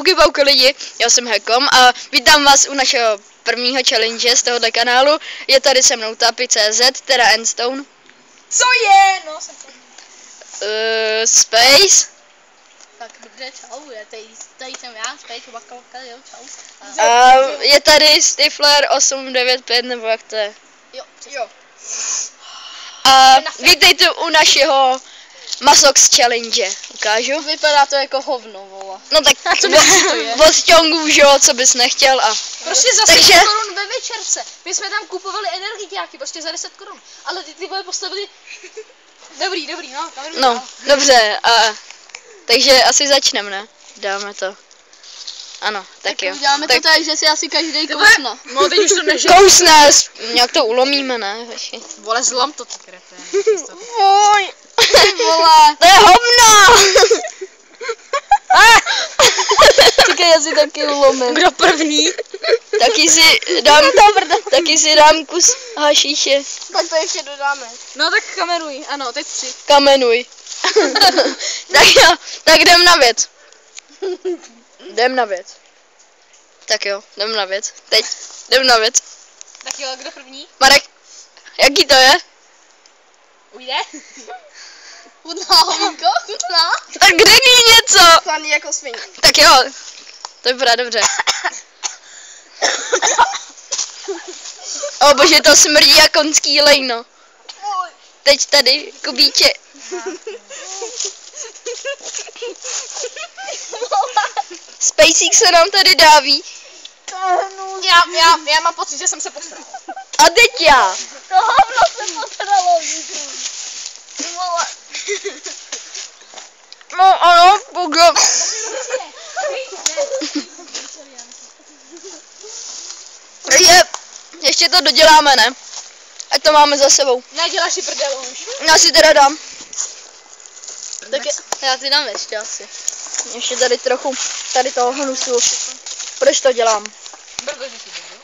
Čauky pauky lidi, já jsem Hekom a vítám vás u našeho prvního challenge z tohoto kanálu. Je tady se mnou Tapi.cz, teda Endstone. Co je? No, jsem Space. Tak dobře, čau, tady jsem já, Space, Bakalka, jo, čau. A je tady Stifler 895, nebo jak to je? Jo. A vítejte u našeho Masox challenge. Ukážu? Vypadá to jako hovno, vola. No tak co myslíš, to je? od ťongů, že jo, co bys nechtěl a... Prostě za 10 Takže... korun ve večerce. My jsme tam kupovali energiáky, prostě za 10 korun. Ale ty vole postavili... Dobrý, no. No, dobře, takže asi začneme, ne? Dáme to. Ano, tak jo. Uděláme to tak, že si asi každý kousne. No, teď už to nežije. Kousne, nějak to ulomíme, ne? Vole, zlam to, ty kreté. Voj. Vole. To je hovno! Čekaj, já si taky ulomím. Kdo první? Taky si dám kus hašíše. Tak to ještě dodáme. No tak kameruj, ano, teď 3. Kamenuj. Tak jo, tak jdem na věc. Tak jo, jdem na věc. Teď, jdem na věc. Tak jo, kdo první? Marek, jaký to je? Ujde? Chutná, hovínko, chutná. Tak řekni něco. Slaný jako svině. Tak jo, to vypadá dobře. O bože, to smrdí jak konský lejno. Teď tady, Kubíče. Spacík se nám tady dáví. Já mám pocit, že jsem se posral. A teď já. To hovno se potralo. No ano, boga. Ještě to doděláme, ne? Ať to máme za sebou. Neděláš si prdelu už. Já si teda dám. Tak já si dám ještě asi. Ještě tady trochu, tady toho hnusu. Proč to dělám? Protože si dobrý.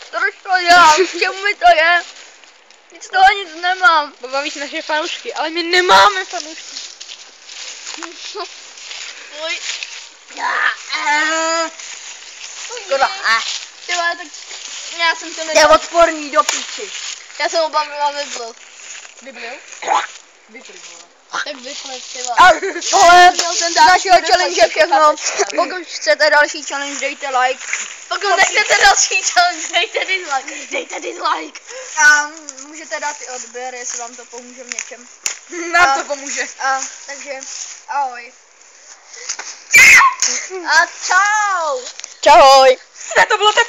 Proč to dělám? K čemu mi to je? Nic z toho nic nemám. Bavíš naše fanoušky, ale my nemáme fanoušky. Oj. Škoda. Tak já jsem to Je nedal. odporný do píči. Já jsem obavila Bibliu. Bibliu? Bibliu. Tak vyplet, ty vole. Tohle z našeho challenge všechno. Pokud chcete další challenge, dejte like. Pokud nechcete další challenge, dejte dislike. Dejte dislike. A můžete dát i odběr, jestli vám to pomůže v něčem. Nám to pomůže. Takže ahoj. A čau. Čahoj. To bylo tak